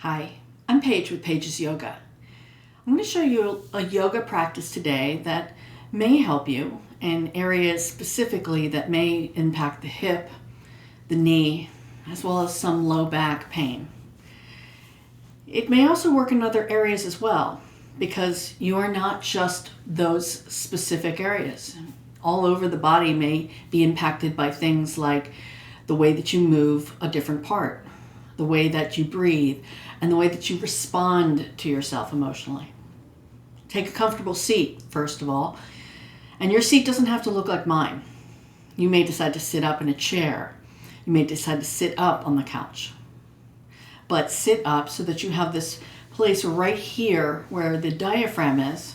Hi, I'm Paige with Paige's Yoga. I'm going to show you a yoga practice today that may help you in areas specifically that may impact the hip, the knee, as well as some low back pain. It may also work in other areas as well, because you are not just those specific areas. All over the body may be impacted by things like the way that you move a different part, the way that you breathe, and the way that you respond to yourself emotionally. Take a comfortable seat, first of all, and your seat doesn't have to look like mine. You may decide to sit up in a chair. You may decide to sit up on the couch. But sit up so that you have this place right here where the diaphragm is,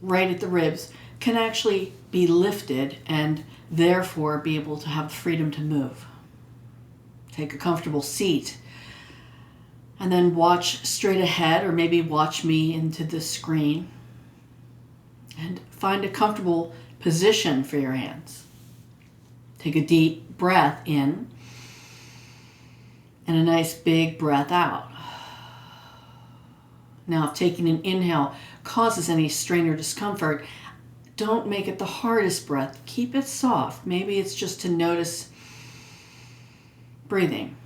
right at the ribs, can actually be lifted and therefore be able to have the freedom to move. Take a comfortable seat and then watch straight ahead, or maybe watch me into the screen, and find a comfortable position for your hands. Take a deep breath in and a nice big breath out. Now, if taking an inhale causes any strain or discomfort, don't make it the hardest breath. Keep it soft. Maybe it's just to notice breathing.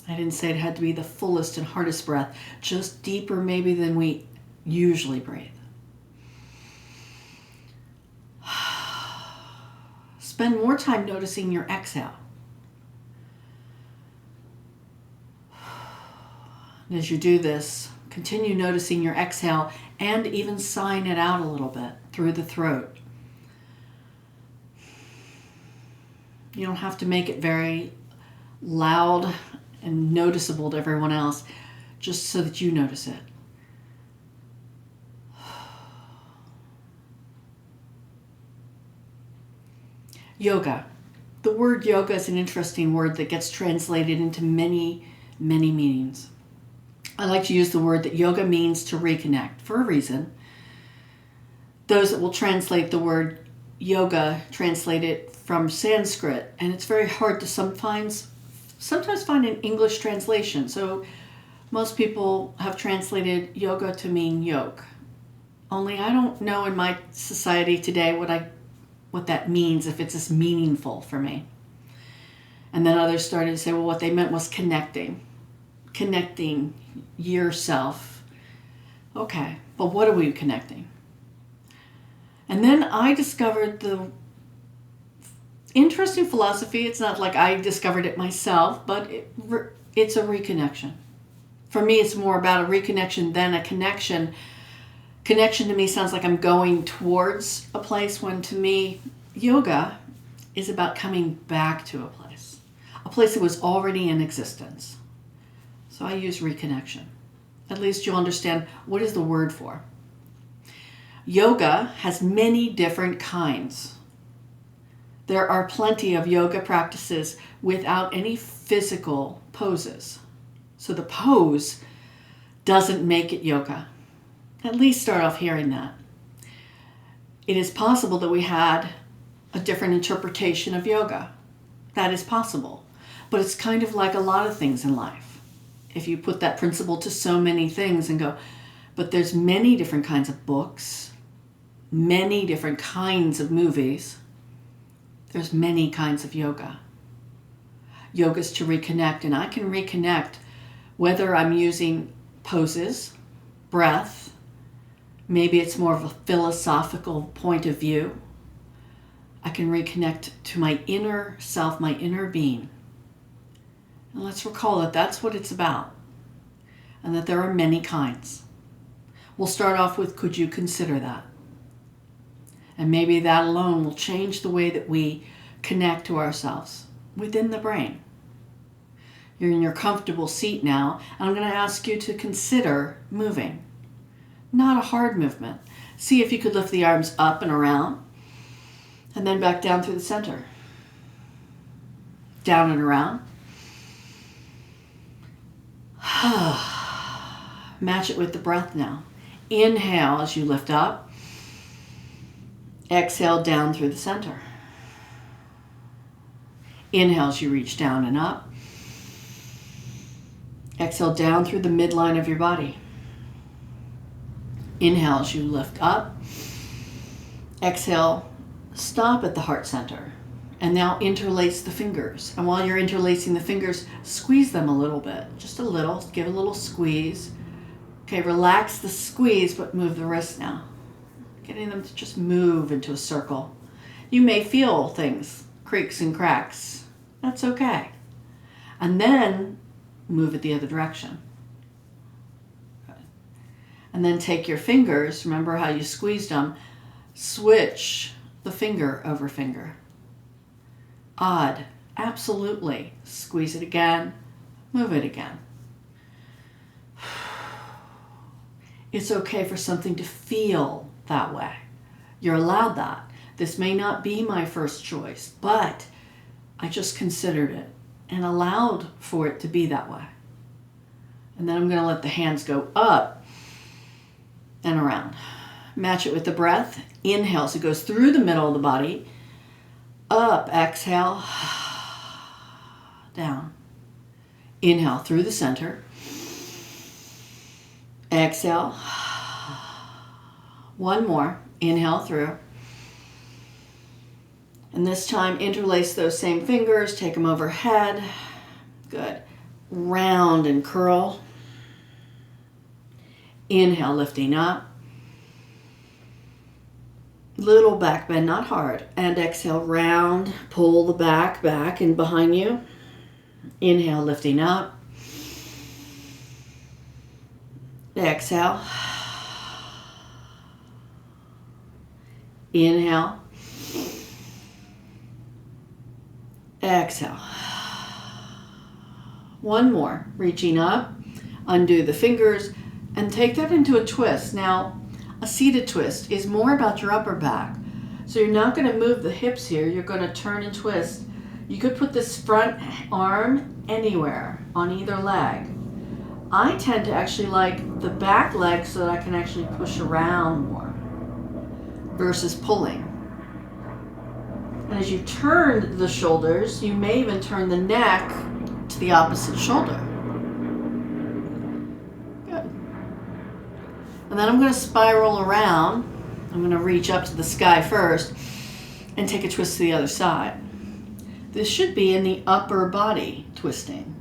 I didn't say it had to be the fullest and hardest breath, just deeper maybe than we usually breathe. Spend more time noticing your exhale. And as you do this, continue noticing your exhale and even sighing it out a little bit through the throat. You don't have to make it very loud and noticeable to everyone else, just so that you notice it. Yoga. The word yoga is an interesting word that gets translated into many, many meanings. I like to use the word that yoga means to reconnect for a reason. Those that will translate the word yoga translate it from Sanskrit, and it's very hard to sometimes find an English translation. So most people have translated yoga to mean yoke. Only I don't know in my society today what that means, if it's as meaningful for me. And then others started to say, well, what they meant was connecting yourself. Okay, but what are we connecting? And then I discovered the interesting philosophy. It's not like I discovered it myself, but it's a reconnection. For me, it's more about a reconnection than a connection. Connection to me sounds like I'm going towards a place, when to me, yoga is about coming back to a place that was already in existence. So I use reconnection. At least you'll understand what is the word for. Yoga has many different kinds. There are plenty of yoga practices without any physical poses. So the pose doesn't make it yoga. At least start off hearing that. It is possible that we had a different interpretation of yoga. That is possible. But it's kind of like a lot of things in life. If you put that principle to so many things and go, but there's many different kinds of books, many different kinds of movies, there's many kinds of yoga. Yoga's to reconnect, and I can reconnect whether I'm using poses, breath, maybe it's more of a philosophical point of view. I can reconnect to my inner self, my inner being. And let's recall that that's what it's about, and that there are many kinds. We'll start off with, could you consider that? And maybe that alone will change the way that we connect to ourselves within the brain. You're in your comfortable seat now, and I'm going to ask you to consider moving. Not a hard movement. See if you could lift the arms up and around, and then back down through the center. Down and around. Match it with the breath now. Inhale as you lift up. Exhale down through the center. Inhale as you reach down and up. Exhale down through the midline of your body. Inhale as you lift up. Exhale, stop at the heart center. And now interlace the fingers. And while you're interlacing the fingers, squeeze them a little bit. Just a little. Give a little squeeze. Okay, relax the squeeze, but move the wrist now. Getting them to just move into a circle. You may feel things, creaks and cracks. That's okay. And then move it the other direction. Good. And then take your fingers, remember how you squeezed them, switch the finger over finger. Odd, absolutely. Squeeze it again, move it again. It's okay for something to feel that way. You're allowed that. This may not be my first choice, but I just considered it and allowed for it to be that way. And then I'm going to let the hands go up and around. Match it with the breath. Inhale, so it goes through the middle of the body. Up, exhale, down. Inhale through the center. Exhale. One more. Inhale through. And this time, interlace those same fingers. Take them overhead. Good. Round and curl. Inhale, lifting up. Little back bend, not hard. And exhale, round. Pull the back and behind you. Inhale, lifting up. Exhale. Inhale. Exhale. One more. Reaching up. Undo the fingers and take that into a twist. Now, a seated twist is more about your upper back. So you're not going to move the hips here. You're going to turn and twist. You could put this front arm anywhere on either leg. I tend to actually like the back leg so that I can actually push around more versus pulling. And as you turn the shoulders, you may even turn the neck to the opposite shoulder. Good. And then I'm going to spiral around. I'm going to reach up to the sky first and take a twist to the other side. This should be in the upper body twisting.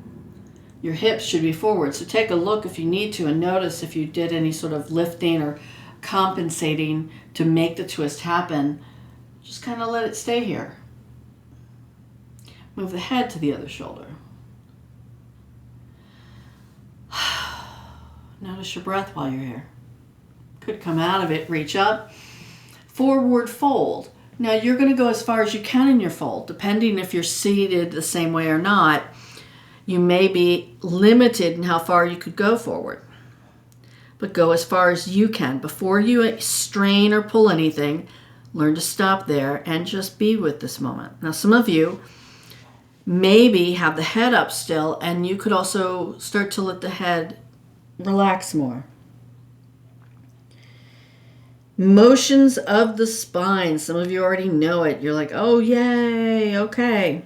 Your hips should be forward, so take a look if you need to and notice if you did any sort of lifting or compensating to make the twist happen. Just kind of let it stay here. Move the head to the other shoulder. Notice your breath while you're here. Could come out of it, reach up. Forward fold. Now you're going to go as far as you can in your fold, depending if you're seated the same way or not. You may be limited in how far you could go forward. But go as far as you can. Before you strain or pull anything, learn to stop there and just be with this moment. Now some of you maybe have the head up still, and you could also start to let the head relax more. Motions of the spine. Some of you already know it. You're like, oh, yay, okay.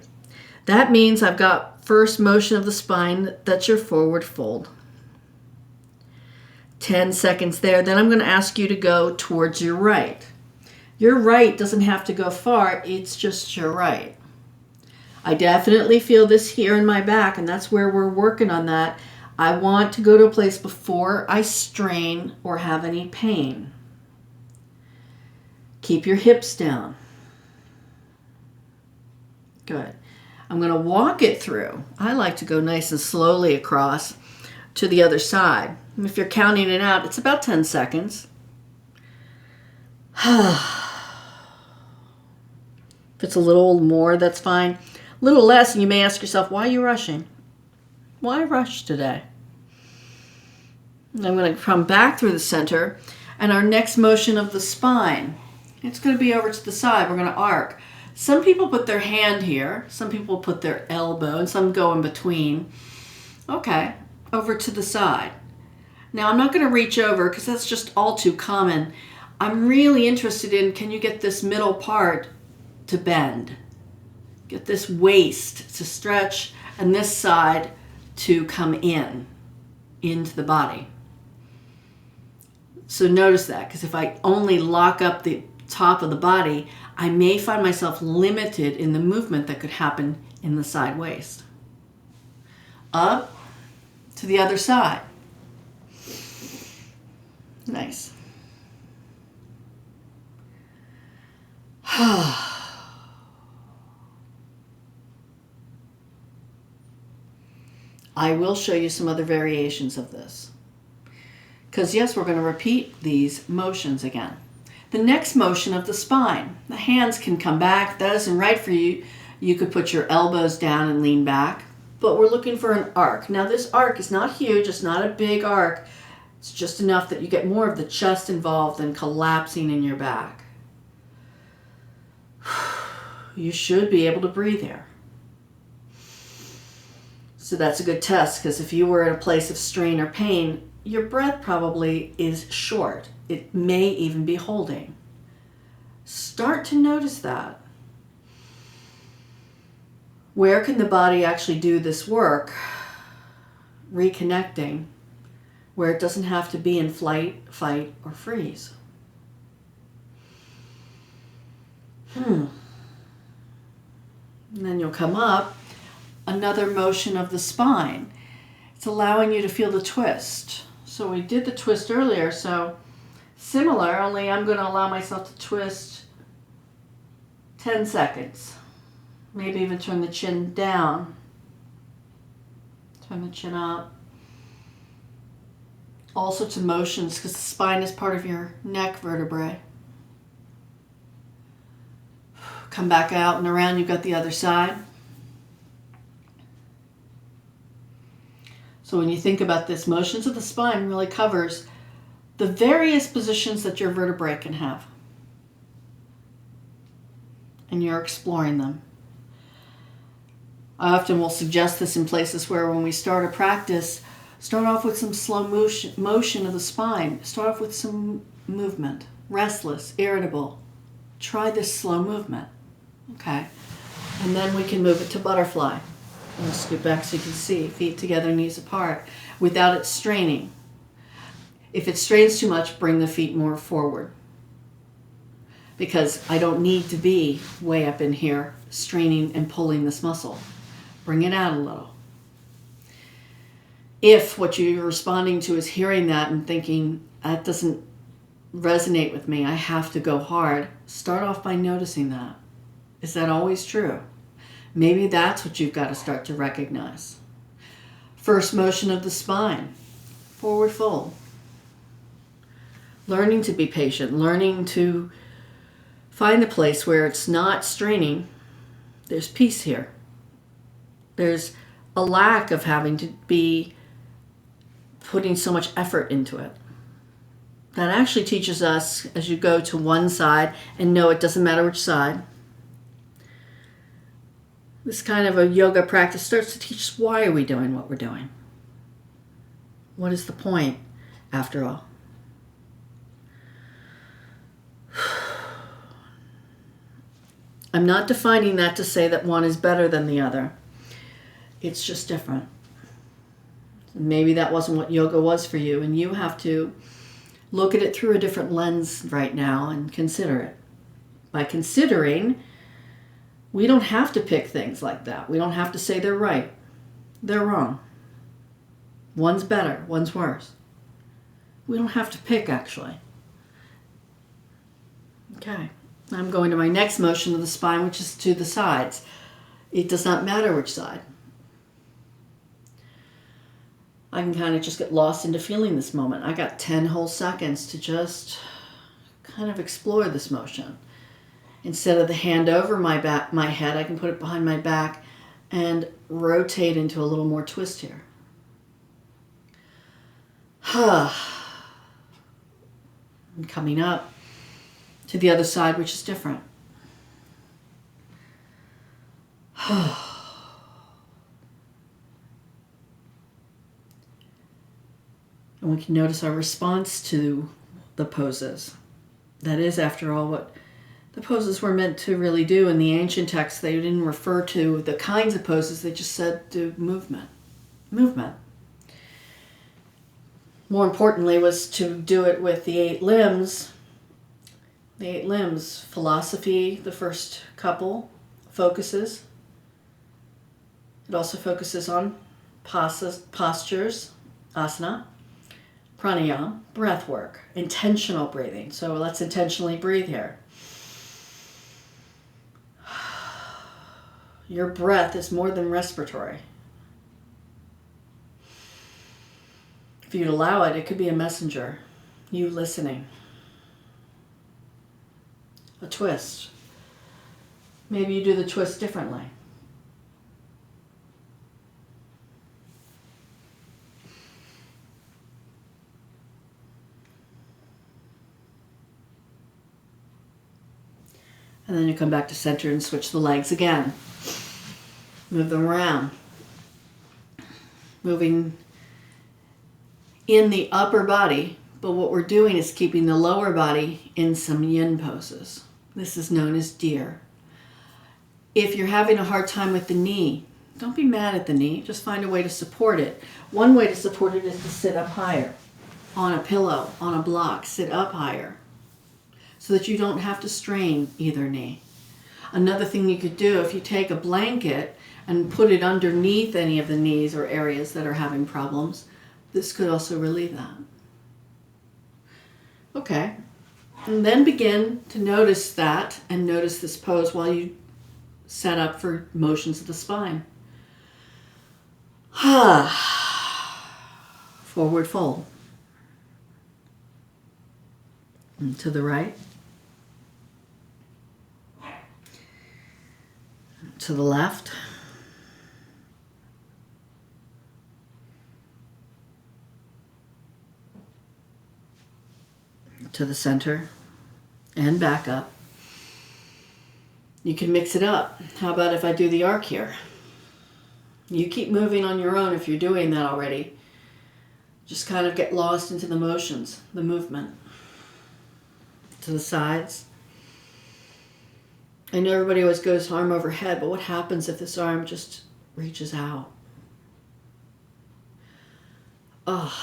That means I've got first motion of the spine. That's your forward fold. 10 seconds there. Then I'm going to ask you to go towards your right. Your right doesn't have to go far. It's just your right. I definitely feel this here in my back, and that's where we're working on that. I want to go to a place before I strain or have any pain. Keep your hips down. Good. I'm going to walk it through. I like to go nice and slowly across to the other side. If you're counting it out, it's about 10 seconds. If it's a little more, that's fine. A little less, and you may ask yourself, why are you rushing? Why rush today? And I'm going to come back through the center, and our next motion of the spine, it's going to be over to the side. We're going to arc. Some people put their hand here. Some people put their elbow, and some go in between. Okay, over to the side. Now, I'm not going to reach over because that's just all too common. I'm really interested in, can you get this middle part to bend? Get this waist to stretch and this side to come in. into the body. So notice that, because if I only lock up the top of the body, I may find myself limited in the movement that could happen in the side waist. Up to the other side. Nice. I will show you some other variations of this. Because yes, we're going to repeat these motions again. The next motion of the spine. The hands can come back. If that isn't right for you, you could put your elbows down and lean back. But we're looking for an arc. Now this arc is not huge. It's not a big arc. It's just enough that you get more of the chest involved and collapsing in your back. You should be able to breathe here. So that's a good test, because if you were in a place of strain or pain, your breath probably is short. It may even be holding. Start to notice that. Where can the body actually do this work? Reconnecting, where it doesn't have to be in flight, fight, or freeze. And then you'll come up. Another motion of the spine. It's allowing you to feel the twist. So we did the twist earlier, so similar, only I'm going to allow myself to twist 10 seconds. Maybe even turn the chin down. Turn the chin up. All sorts of motions, because the spine is part of your neck vertebrae. Come back out and around, you've got the other side. So when you think about this, motions of the spine really covers the various positions that your vertebrae can have. And you're exploring them. I often will suggest this in places where when we start a practice, start off with some slow motion of the spine. Start off with some movement. Restless, irritable. Try this slow movement. Okay. And then we can move it to butterfly. I'll scoot back so you can see. Feet together, knees apart, without it straining. If it strains too much, bring the feet more forward. Because I don't need to be way up in here straining and pulling this muscle. Bring it out a little. If what you're responding to is hearing that and thinking, that doesn't resonate with me, I have to go hard, start off by noticing that. Is that always true? Maybe that's what you've got to start to recognize. First motion of the spine, forward fold. Learning to be patient, learning to find the place where it's not straining. There's peace here. There's a lack of having to be putting so much effort into it. That actually teaches us, as you go to one side, and no, it doesn't matter which side, this kind of a yoga practice starts to teach us, why are we doing what we're doing? What is the point, after all? I'm not defining that to say that one is better than the other. It's just different. Maybe that wasn't what yoga was for you, and you have to look at it through a different lens right now and consider it. By considering, we don't have to pick things like that. We don't have to say they're right. They're wrong. One's better, one's worse. We don't have to pick, actually. Okay. I'm going to my next motion of the spine, which is to the sides. It does not matter which side. I can kind of just get lost into feeling this moment. I got 10 whole seconds to just kind of explore this motion. Instead of the hand over my head, I can put it behind my back and rotate into a little more twist here. And coming up to the other side, which is different. And we can notice our response to the poses. That is, after all, what the poses were meant to really do. In the ancient texts, they didn't refer to the kinds of poses, they just said do movement. Movement. more importantly, was to do it with the 8 limbs. The 8 limbs, philosophy, the first couple focuses. It also focuses on postures, asana, pranayama, breath work, intentional breathing. So let's intentionally breathe here. Your breath is more than respiratory. If you'd allow it, it could be a messenger, you listening. A twist. Maybe you do the twist differently. And then you come back to center and switch the legs again. Move them around. Moving in the upper body, but what we're doing is keeping the lower body in some yin poses. This is known as deer. If you're having a hard time with the knee, don't be mad at the knee. Just find a way to support it. One way to support it is to sit up higher. On a pillow, on a block, sit up higher, so that you don't have to strain either knee. Another thing you could do, if you take a blanket and put it underneath any of the knees or areas that are having problems, this could also relieve that. Okay, and then begin to notice that and notice this pose while you set up for motions of the spine. Forward fold. And to the right. To the left. To the center. And back up. You can mix it up. How about if I do the arc here? You keep moving on your own if you're doing that already. Just kind of get lost into the motions, the movement. To the sides. I know everybody always goes arm over head, but what happens if this arm just reaches out? Oh,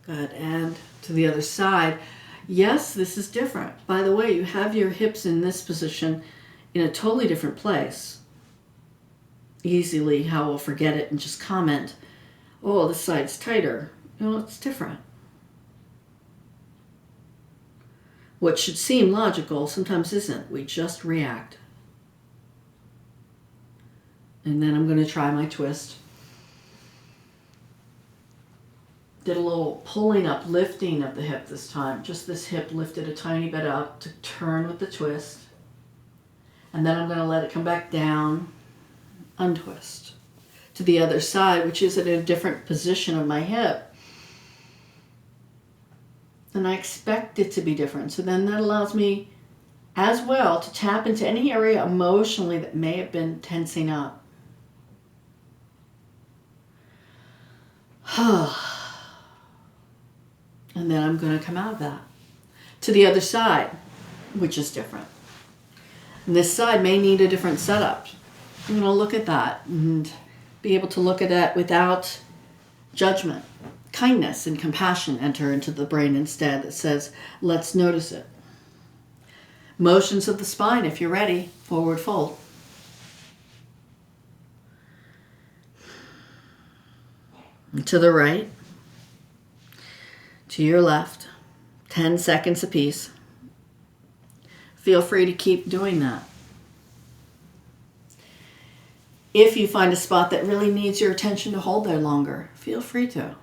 good. And to the other side. Yes, this is different. By the way, you have your hips in this position in a totally different place. Easily, how we'll forget it and just comment, oh, this side's tighter. You know, it's different. What should seem logical sometimes isn't. We just react. And then I'm going to try my twist. Did a little pulling up, lifting of the hip this time. Just this hip lifted a tiny bit up to turn with the twist. And then I'm going to let it come back down, untwist. To the other side, which is at a different position of my hip. And I expect it to be different. So then that allows me as well to tap into any area emotionally that may have been tensing up. And then I'm going to come out of that to the other side, which is different. And this side may need a different setup. I'm going to look at that and be able to look at that without judgment. Kindness and compassion enter into the brain instead that says, let's notice it. Motions of the spine, if you're ready, forward fold. And to the right. To your left, 10 seconds apiece. Feel free to keep doing that. If you find a spot that really needs your attention to hold there longer, feel free to.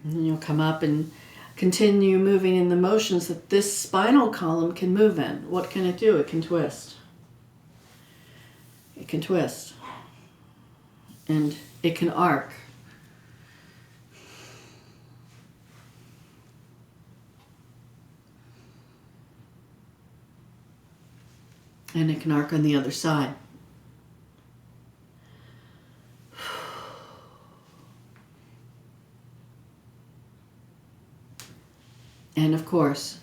And you'll come up and continue moving in the motions that this spinal column can move in. What can it do? It can twist. It can twist. And it can arc. And it can arc on the other side. And of course,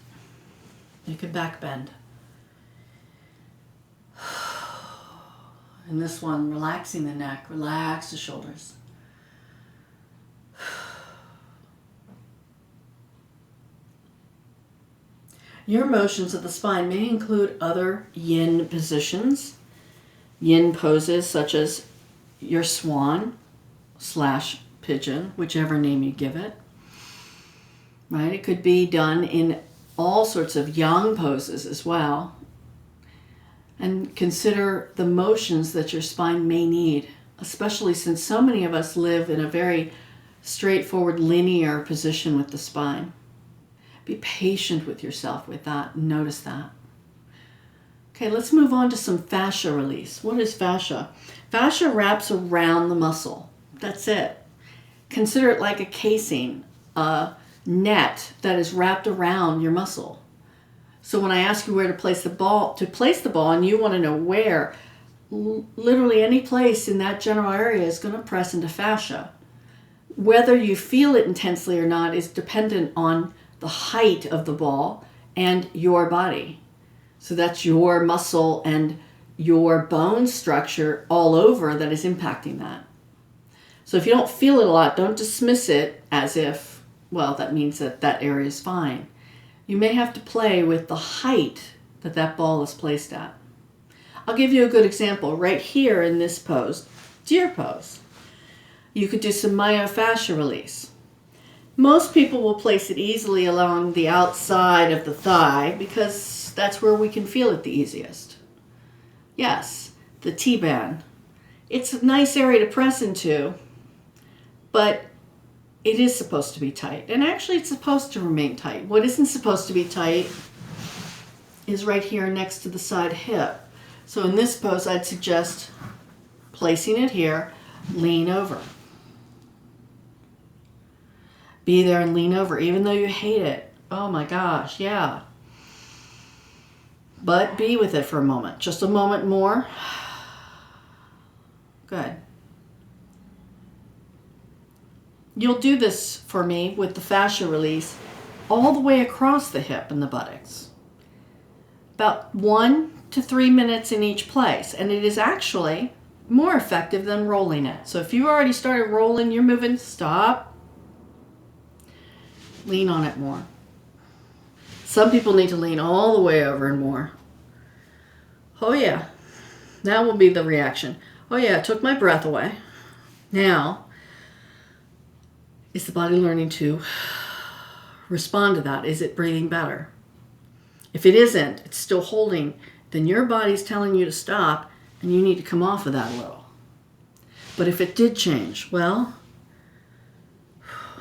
you can back bend. And this one, relaxing the neck, relax the shoulders. Your motions of the spine may include other yin positions, yin poses such as your swan / pigeon, whichever name you give it. Right? It could be done in all sorts of yang poses as well. And consider the motions that your spine may need, especially since so many of us live in a very straightforward linear position with the spine. Be patient with yourself with that. Notice that. Okay, let's move on to some fascia release. What is fascia? Fascia wraps around the muscle. That's it. Consider it like a casing, a net that is wrapped around your muscle. So when I ask you where to place the ball, and you want to know where, literally any place in that general area is going to press into fascia. Whether you feel it intensely or not is dependent on the height of the ball and your body. So that's your muscle and your bone structure all over that is impacting that. So if you don't feel it a lot, don't dismiss it as if, well, that means that that area is fine. You may have to play with the height that that ball is placed at. I'll give you a good example. Right here in this pose, deer pose, you could do some myofascial release. Most people will place it easily along the outside of the thigh because that's where we can feel it the easiest. Yes, the T-band. It's a nice area to press into, but it is supposed to be tight. And actually it's supposed to remain tight. What isn't supposed to be tight is right here next to the side hip. So in this pose, I'd suggest placing it here, lean over. Be there and lean over, even though you hate it. Oh my gosh, yeah. But be with it for a moment. Just a moment more. Good. You'll do this for me with the fascia release all the way across the hip and the buttocks. About 1 to 3 minutes in each place. And it is actually more effective than rolling it. So if you already started rolling, you're moving, stop. Lean on it more. Some people need to lean all the way over and more. Oh yeah, that will be the reaction. Oh yeah, it took my breath away. Now, is the body learning to respond to that? Is it breathing better? If it isn't, it's still holding, then your body's telling you to stop and you need to come off of that a little. But if it did change, well,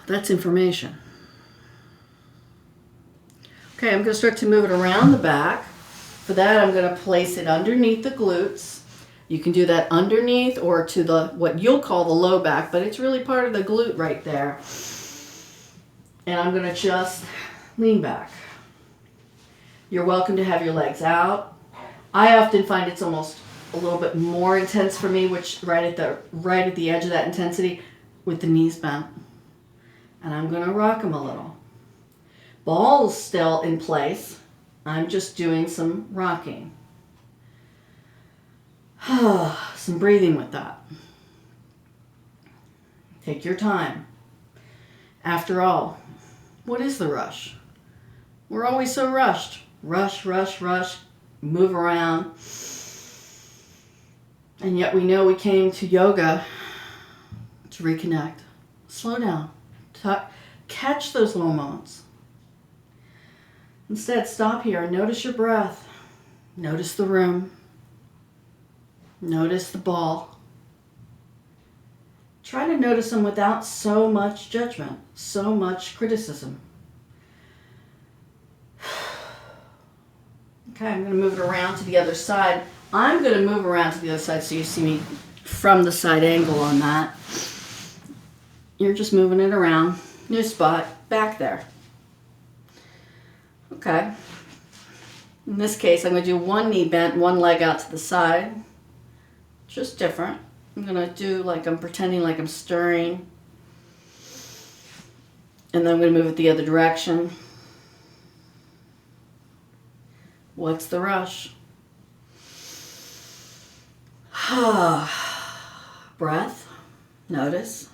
that's information. Okay, I'm going to start to move it around the back. For that, I'm going to place it underneath the glutes. You can do that underneath or to the what you'll call the low back, but it's really part of the glute right there. And I'm going to just lean back. You're welcome to have your legs out. I often find it's almost a little bit more intense for me, which right at the edge of that intensity with the knees bent. And I'm going to rock them a little. Balls still in place. I'm just doing some rocking. Some breathing with that. Take your time. After all, what is the rush? We're always so rushed. Rush, rush, rush, move around. And yet we know we came to yoga to reconnect. Slow down. Catch those little moments. Instead, stop here and notice your breath. Notice the room. Notice the ball. Try to notice them without so much judgment, so much criticism. Okay, I'm going to move it around to the other side. I'm going to move around to the other side so you see me from the side angle on that. You're just moving it around. New spot, back there. Okay. In this case, I'm going to do one knee bent, one leg out to the side. Just different. I'm going to do like I'm pretending like I'm stirring. And then I'm going to move it the other direction. What's the rush? Breath. Notice.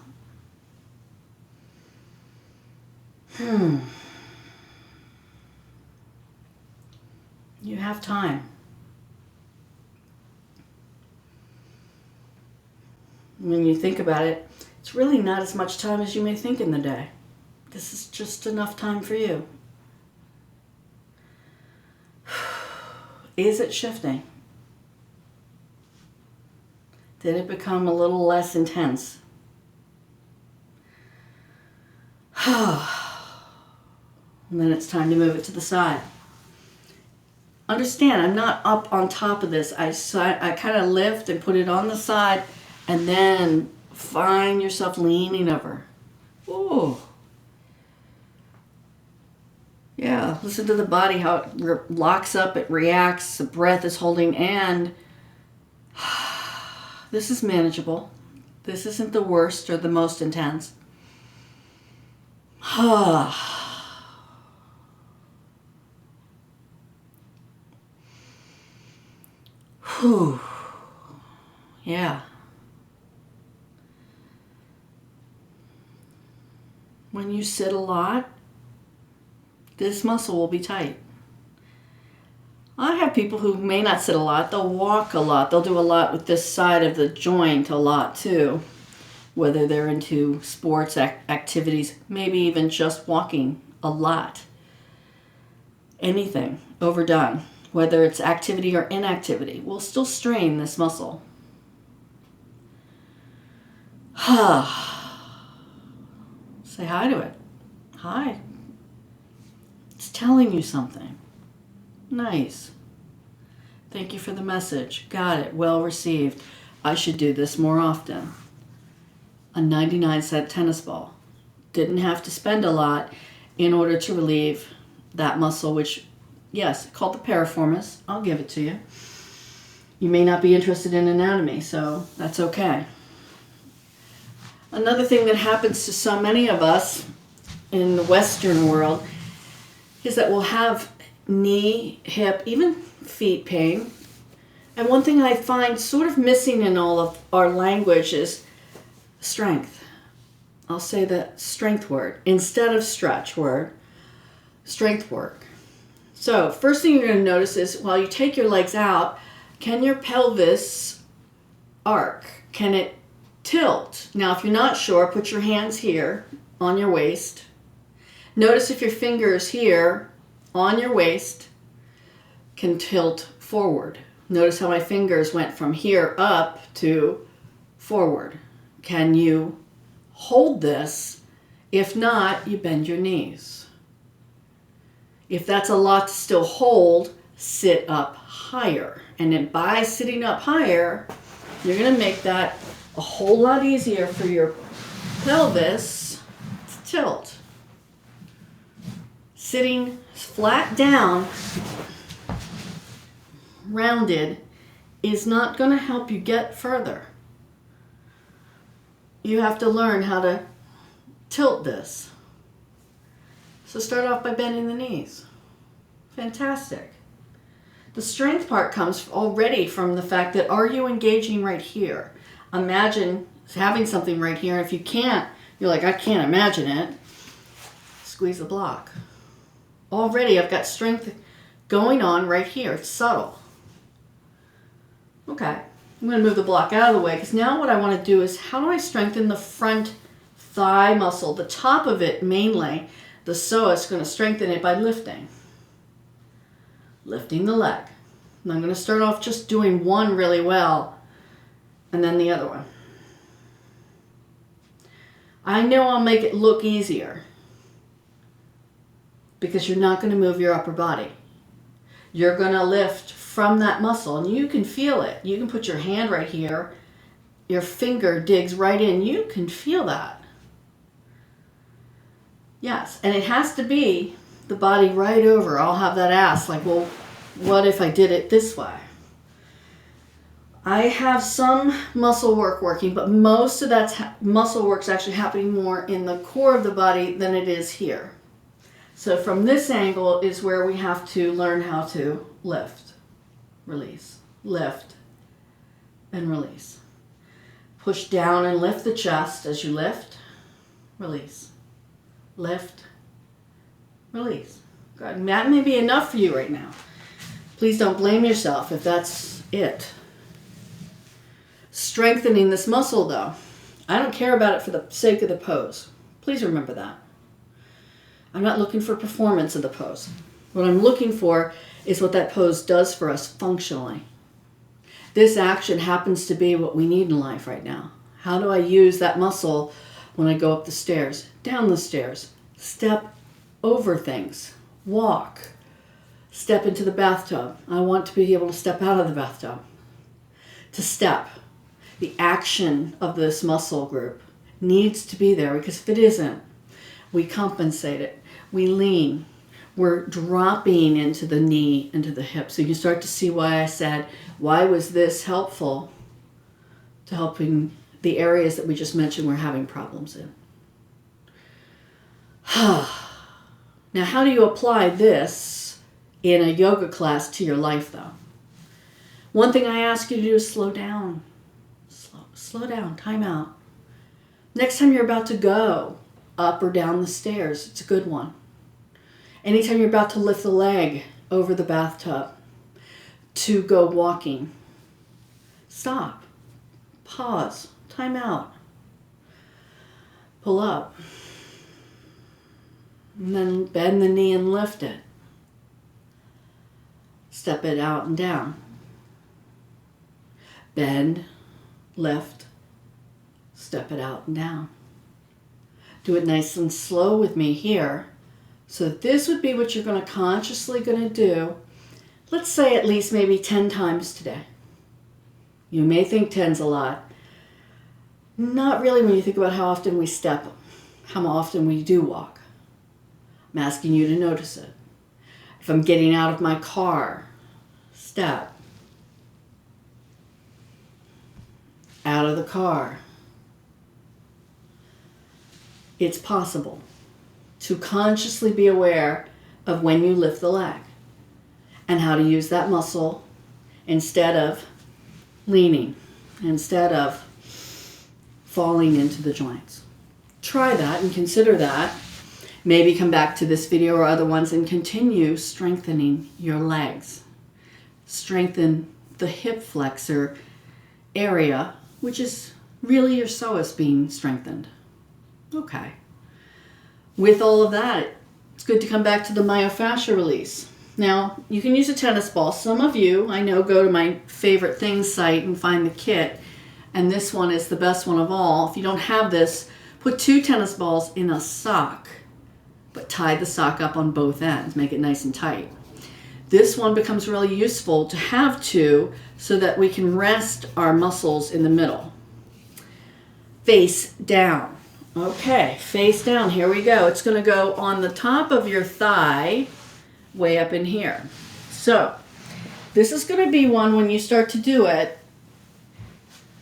You have time. When you think about it, it's really not as much time as you may think in the day. This is just enough time for you. Is it shifting? Did it become a little less intense? And then it's time to move it to the side. Understand, I'm not up on top of this. I kind of lift and put it on the side, and then find yourself leaning over. Ooh. Yeah, listen to the body, how it locks up, it reacts, the breath is holding, and this is manageable. This isn't the worst or the most intense. Whew. Yeah. When you sit a lot, this muscle will be tight. I have people who may not sit a lot. They'll walk a lot. They'll do a lot with this side of the joint a lot too. Whether they're into sports activities, maybe even just walking a lot. Anything overdone, whether it's activity or inactivity, will still strain this muscle. Say hi to it. Hi. It's telling you something. Nice. Thank you for the message. Got it. Well received. I should do this more often. A 99-cent tennis ball. Didn't have to spend a lot in order to relieve that muscle, which, yes, called the piriformis. I'll give it to you. You may not be interested in anatomy, so that's okay. Another thing that happens to so many of us in the Western world is that we'll have knee, hip, even feet pain. And one thing I find sort of missing in all of our language is strength. I'll say the strength word instead of stretch word, strength work. So first thing you're going to notice is while you take your legs out, can your pelvis arc? Can it tilt? Now if you're not sure, put your hands here on your waist. Notice if your fingers here on your waist can tilt forward. Notice how my fingers went from here up to forward. Can you hold this? If not, you bend your knees. If that's a lot to still hold, sit up higher. And then by sitting up higher, you're going to make that a whole lot easier for your pelvis to tilt. Sitting flat down, rounded, is not going to help you get further. You have to learn how to tilt this. So start off by bending the knees. Fantastic. The strength part comes already from the fact that are you engaging right here? Imagine having something right here. If you can't, you're like, I can't imagine it. Squeeze the block. Already I've got strength going on right here. It's subtle. Okay, I'm going to move the block out of the way because now what I want to do is how do I strengthen the front thigh muscle, the top of it mainly. The psoas is going to strengthen it by lifting. Lifting the leg. And I'm going to start off just doing one really well and then the other one. I know I'll make it look easier because you're not going to move your upper body. You're going to lift from that muscle and you can feel it. You can put your hand right here. Your finger digs right in. You can feel that. Yes, and it has to be the body right over. I'll have that ask, like, well, what if I did it this way? I have some muscle work working, but most of that muscle work is actually happening more in the core of the body than it is here. So from this angle is where we have to learn how to lift, release, lift, and release. Push down and lift the chest as you lift, release. Lift, release. Good. And that may be enough for you right now. Please don't blame yourself if that's it. Strengthening this muscle though. I don't care about it for the sake of the pose. Please remember that. I'm not looking for performance of the pose. What I'm looking for is what that pose does for us functionally. This action happens to be what we need in life right now. How do I use that muscle when I go up the stairs, down the stairs, step over things, walk, step into the bathtub? I want to be able to step out of the bathtub. To step. The action of this muscle group needs to be there, because if it isn't, we compensate it. We lean. We're dropping into the knee, into the hip. So you start to see why I said, why was this helpful to helping the areas that we just mentioned we're having problems in. Now, how do you apply this in a yoga class to your life, though? One thing I ask you to do is slow down. Slow down, time out. Next time you're about to go up or down the stairs, it's a good one. Anytime you're about to lift the leg over the bathtub to go walking, stop, pause, time out, pull up, and then bend the knee and lift it. Step it out and down. Bend, lift, step it out and down. Do it nice and slow with me here. So this would be what you're going to do, let's say at least maybe 10 times today. You may think 10's a lot. Not really when you think about how often we step, how often we do walk. I'm asking you to notice it. If I'm getting out of my car, step. Out of the car. It's possible to consciously be aware of when you lift the leg and how to use that muscle instead of leaning, instead of falling into the joints. Try that and consider that. Maybe come back to this video or other ones and continue strengthening your legs. Strengthen the hip flexor area, which is really your psoas being strengthened. Okay. With all of that, it's good to come back to the myofascial release. Now, you can use a tennis ball. Some of you, I know, go to my favorite things site and find the kit. And this one is the best one of all. If you don't have this, put 2 tennis balls in a sock, but tie the sock up on both ends. Make it nice and tight. This one becomes really useful to have 2 so that we can rest our muscles in the middle. Face down. Okay, face down. Here we go. It's going to go on the top of your thigh, way up in here. So, this is going to be one when you start to do it.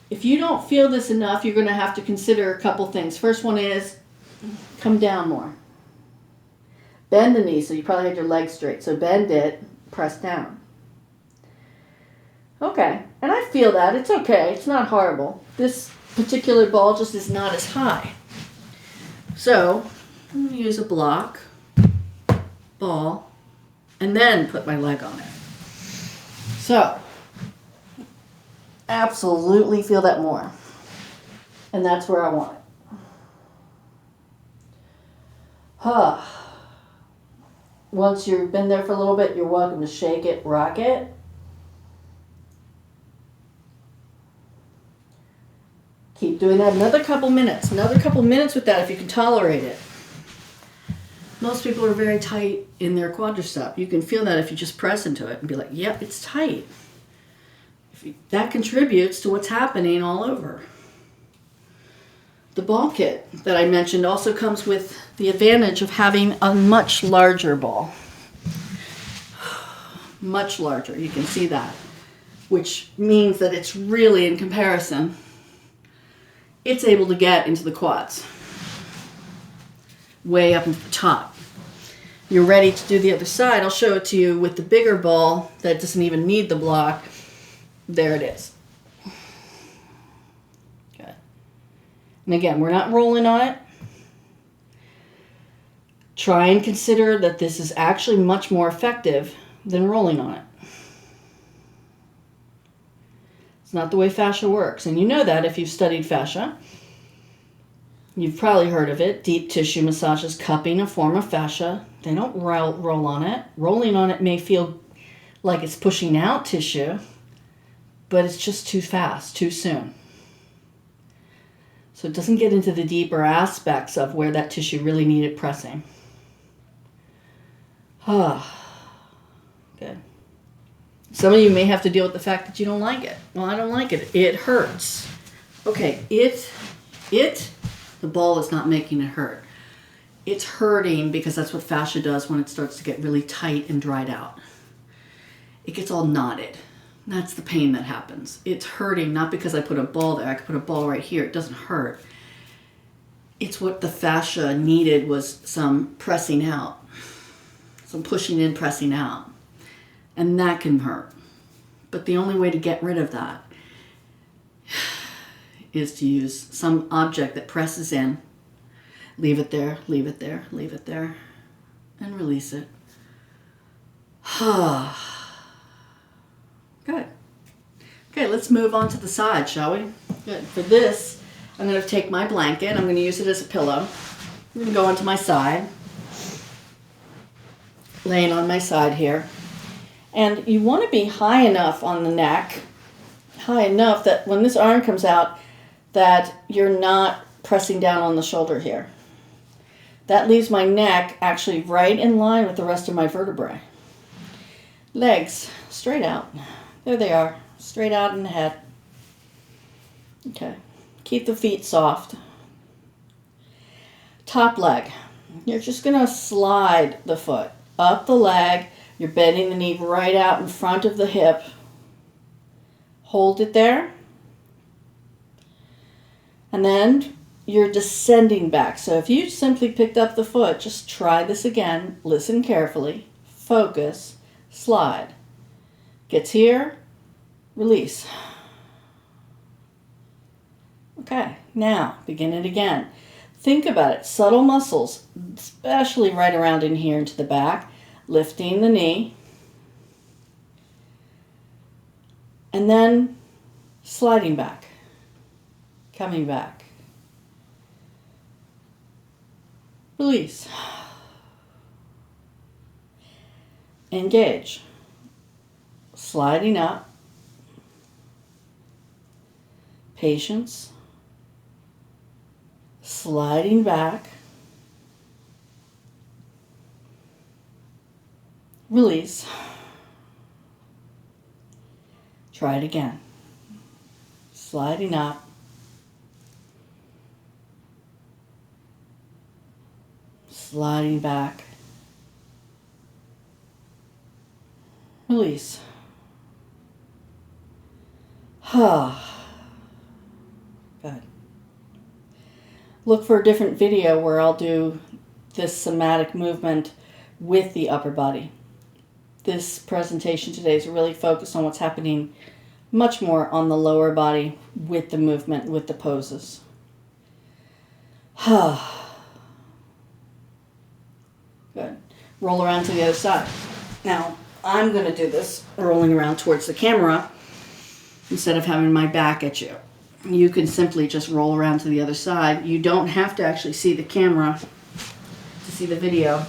If you don't feel this enough, you're going to have to consider a couple things. First one is come down more. Bend the knee, so you probably had your legs straight. So bend it, press down. Okay, and I feel that. It's okay. It's not horrible. This particular ball just is not as high. So, I'm going to use a block, ball, and then put my leg on it. So, absolutely feel that more. And that's where I want it. Once you've been there for a little bit, you're welcome to shake it, rock it. Keep doing that another couple minutes with that if you can tolerate it. Most people are very tight in their quadricep. You can feel that if you just press into it and be like, yep, it's tight. That contributes to what's happening all over. The ball kit that I mentioned also comes with the advantage of having a much larger ball. Much larger, you can see that. Which means that it's really, in comparison, it's able to get into the quads. Way up into the top. You're ready to do the other side. I'll show it to you with the bigger ball that doesn't even need the block. There it is. And again, we're not rolling on it. Try and consider that this is actually much more effective than rolling on it. It's not the way fascia works. And you know that if you've studied fascia. You've probably heard of it. Deep tissue massages, cupping, a form of fascia. They don't roll on it. Rolling on it may feel like it's pushing out tissue, but it's just too fast, too soon. So it doesn't get into the deeper aspects of where that tissue really needed pressing. Good. Some of you may have to deal with the fact that you don't like it. Well, I don't like it. It hurts. Okay, the ball is not making it hurt. It's hurting because that's what fascia does when it starts to get really tight and dried out. It gets all knotted. That's the pain that happens. It's hurting not because I put a ball there. I could put a ball right here. It doesn't hurt. It's what the fascia needed was some pressing out. Some pushing in, pressing out. And that can hurt. But the only way to get rid of that is to use some object that presses in. Leave it there, leave it there, leave it there, and release it. Good. Okay, let's move on to the side, shall we? Good. For this, I'm going to take my blanket. I'm going to use it as a pillow. I'm going to go onto my side. Laying on my side here. And you want to be high enough on the neck, high enough that when this arm comes out, that you're not pressing down on the shoulder here. That leaves my neck actually right in line with the rest of my vertebrae. Legs straight out. There they are, straight out in the head. Okay, keep the feet soft. Top leg. You're just going to slide the foot up the leg. You're bending the knee right out in front of the hip. Hold it there. And then you're descending back. So if you simply picked up the foot, just try this again. Listen carefully. Focus. Slide. Gets here. Release. Okay, now begin it again. Think about it. Subtle muscles, especially right around in here into the back. Lifting the knee. And then sliding back. Coming back. Release. Engage. Sliding up. Patience. Sliding back. Release. Try it again. Sliding up. Sliding back. Release. Good. Look for a different video where I'll do this somatic movement with the upper body. This presentation today is really focused on what's happening much more on the lower body with the movement, with the poses. Good. Roll around to the other side. Now, I'm going to do this rolling around towards the camera instead of having my back at you. You can simply just roll around to the other side. You don't have to actually see the camera to see the video.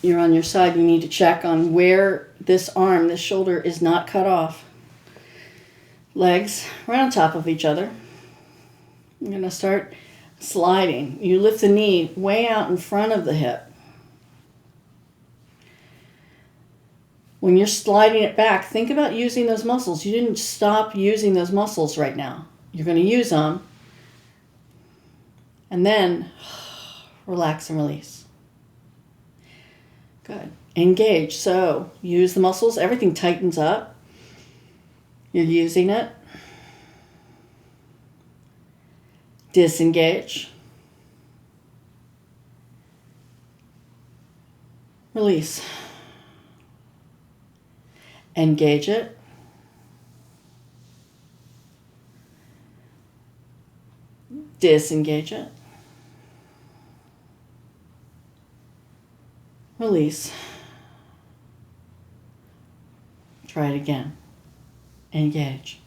You're on your side. You need to check on where this arm, this shoulder is not cut off. Legs right on top of each other. I'm going to start sliding. You lift the knee way out in front of the hip. When you're sliding it back, think about using those muscles. You didn't stop using those muscles right now. You're going to use them. And then relax and release. Good. Engage. So use the muscles. Everything tightens up. You're using it. Disengage. Release. Engage it. Disengage it. Release. Try it again. Engage.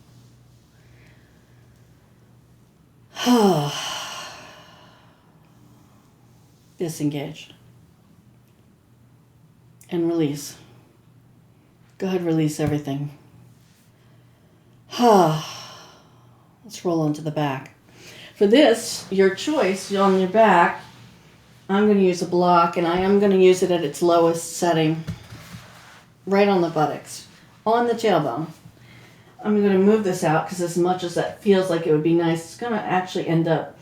Disengage. And release. Go ahead, release everything. Let's roll onto the back. For this, your choice, on your back, I'm going to use a block, and I am going to use it at its lowest setting, right on the buttocks, on the tailbone. I'm going to move this out because as much as that feels like it would be nice, it's going to actually end up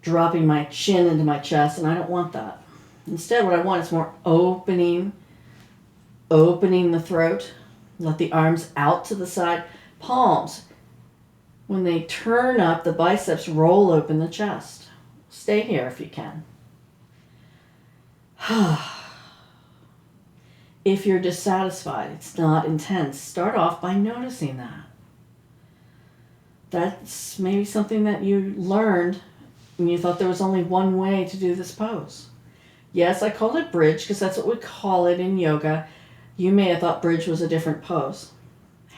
dropping my chin into my chest, and I don't want that. Instead, what I want is more opening the throat. Let the arms out to the side. Palms, when they turn up, the biceps roll open the chest. Stay here if you can. If you're dissatisfied, it's not intense, start off by noticing that. That's maybe something that you learned when you thought there was only one way to do this pose. Yes, I call it bridge because that's what we call it in yoga. You may have thought bridge was a different pose.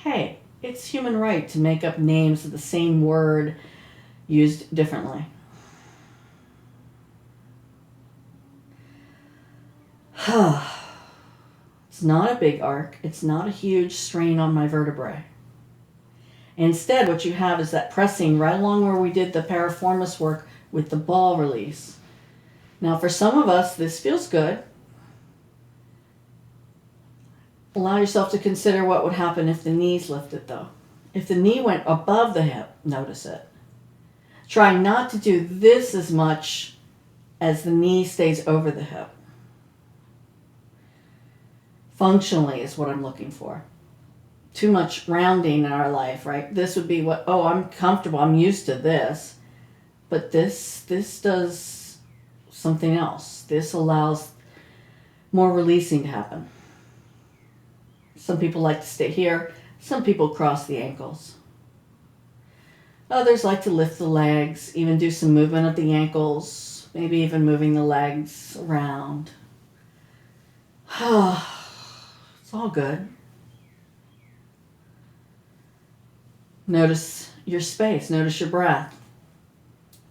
Hey, it's human right to make up names of the same word used differently. It's not a big arc. It's not a huge strain on my vertebrae. Instead, what you have is that pressing right along where we did the piriformis work with the ball release. Now, for some of us, this feels good. Allow yourself to consider what would happen if the knees lifted, though. If the knee went above the hip, notice it. Try not to do this as much as the knee stays over the hip. Functionally is what I'm looking for. Too much rounding in our life, right? This would be what, I'm comfortable, I'm used to this. But this does something else. This allows more releasing to happen. Some people like to stay here. Some people cross the ankles. Others like to lift the legs, even do some movement of the ankles, maybe even moving the legs around. It's all good. Notice your space. Notice your breath.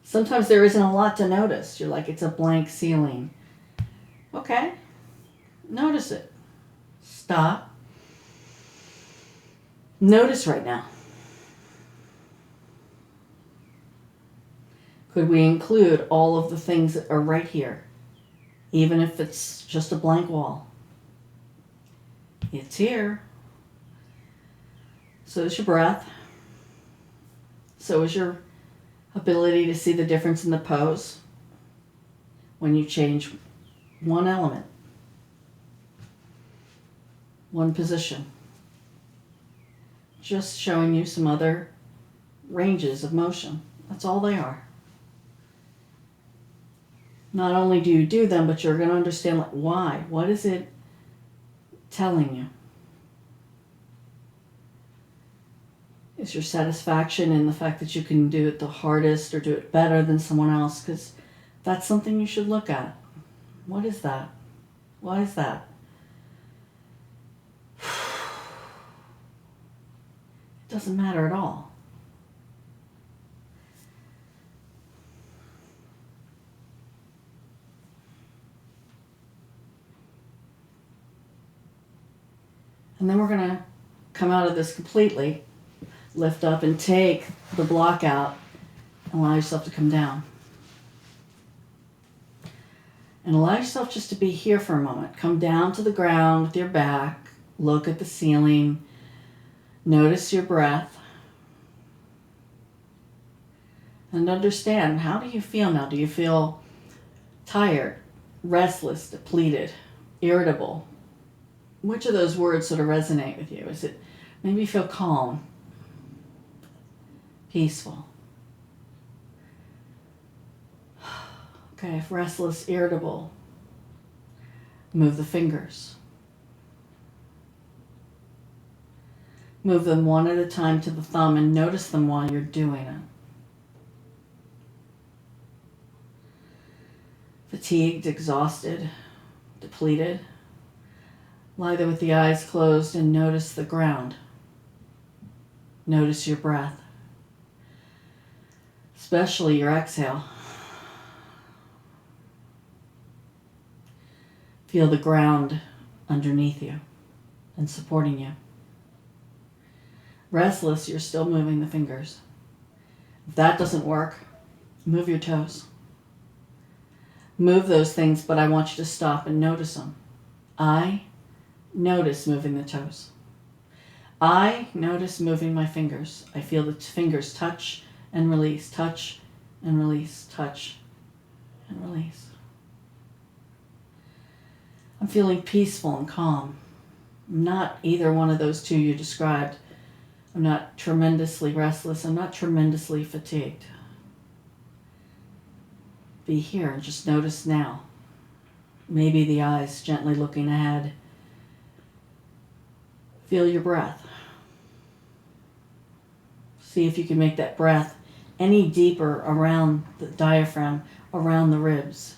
Sometimes there isn't a lot to notice. You're like, it's a blank ceiling. Okay. Notice it. Stop. Notice right now. Could we include all of the things that are right here, even if it's just a blank wall? It's here. So is your breath. So is your ability to see the difference in the pose when you change one element, one position. Just showing you some other ranges of motion. That's all they are. Not only do you do them, but you're going to understand why. What is it telling you? Is your satisfaction in the fact that you can do it the hardest or do it better than someone else? Because that's something you should look at. What is that? Why is that? It doesn't matter at all. And then we're going to come out of this completely, lift up and take the block out, and allow yourself to come down. And allow yourself just to be here for a moment. Come down to the ground with your back, look at the ceiling, notice your breath, and understand, how do you feel now? Do you feel tired, restless, depleted, irritable? Which of those words sort of resonate with you? Is it maybe you feel calm, peaceful? Okay, if restless, irritable, move the fingers. Move them one at a time to the thumb and notice them while you're doing it. fatigued, exhausted, depleted, lie there with the eyes closed and notice the ground. Notice your breath, especially your exhale. Feel the ground underneath you and supporting you. Restless, you're still moving the fingers. If that doesn't work, move your toes. Move those things, but I want you to stop and notice them. I notice moving the toes. I notice moving my fingers. I feel the fingers touch and release, touch and release, touch and release. I'm feeling peaceful and calm. I'm not either one of those two you described. I'm not tremendously restless. I'm not tremendously fatigued. Be here and just notice now. Maybe the eyes gently looking ahead. Feel your breath. See if you can make that breath any deeper around the diaphragm, around the ribs.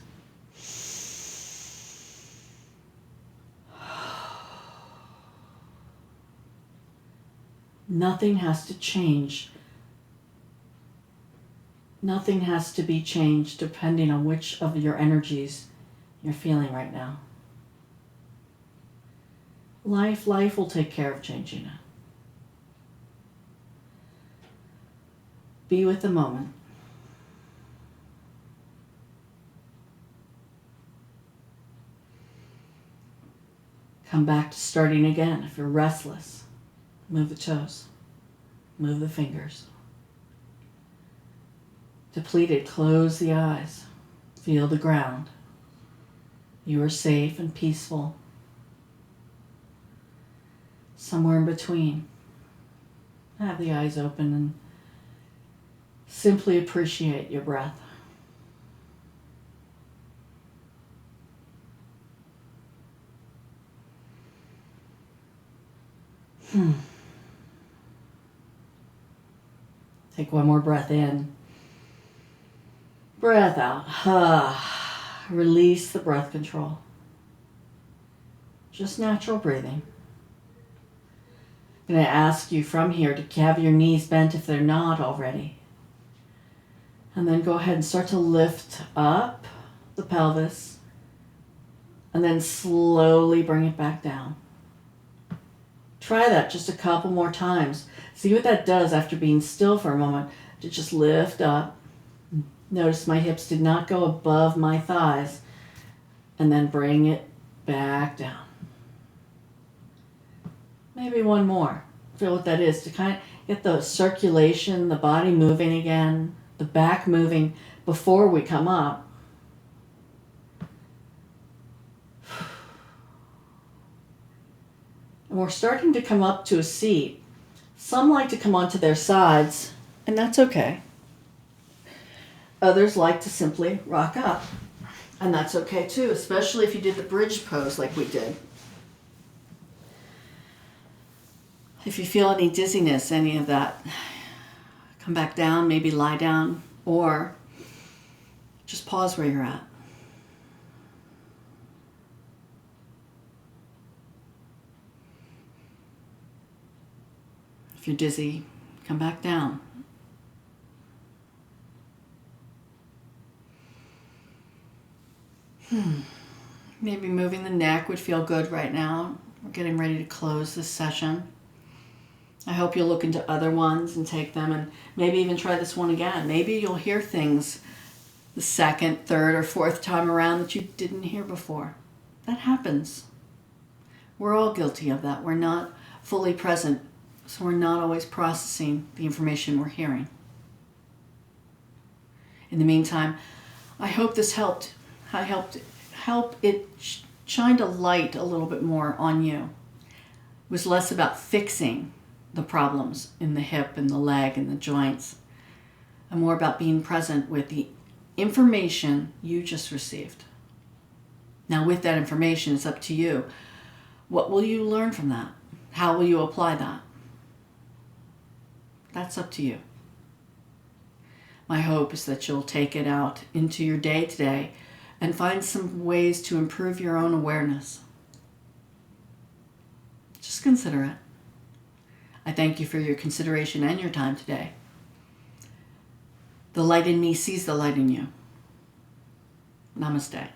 Nothing has to change. Nothing has to be changed depending on which of your energies you're feeling right now. Life will take care of changing it. Be with the moment. Come back to starting again. If you're restless, move the toes, move the fingers. Depleted, close the eyes. Feel the ground. You are safe and peaceful. Somewhere in between. Have the eyes open and simply appreciate your breath. Take one more breath in. Breath out. Release the breath control. Just natural breathing. I'm going to ask you from here to have your knees bent if they're not already. And then go ahead and start to lift up the pelvis. And then slowly bring it back down. Try that just a couple more times. See what that does after being still for a moment. To just lift up. Notice my hips did not go above my thighs. And then bring it back down. Maybe one more. Feel what that is. To kind of get the circulation, the body moving again. The back moving before we come up. And we're starting to come up to a seat. Some like to come onto their sides, and that's okay. Others like to simply rock up, and that's okay too, especially if you did the bridge pose like we did. If you feel any dizziness, any of that, come back down, maybe lie down, or just pause where you're at. If you're dizzy, come back down. Maybe moving the neck would feel good right now. We're getting ready to close this session. I hope you'll look into other ones and take them and maybe even try this one again. Maybe you'll hear things the second, third, or fourth time around that you didn't hear before. That happens. We're all guilty of that. We're not fully present, so we're not always processing the information we're hearing. In the meantime, I hope this helped. I help it shined a light a little bit more on you. It was less about fixing the problems in the hip and the leg and the joints, and more about being present with the information you just received. Now with that information, it's up to you. What will you learn from that? How will you apply that? That's up to you. My hope is that you'll take it out into your day today and find some ways to improve your own awareness. Just consider it. I thank you for your consideration and your time today. The light in me sees the light in you. Namaste.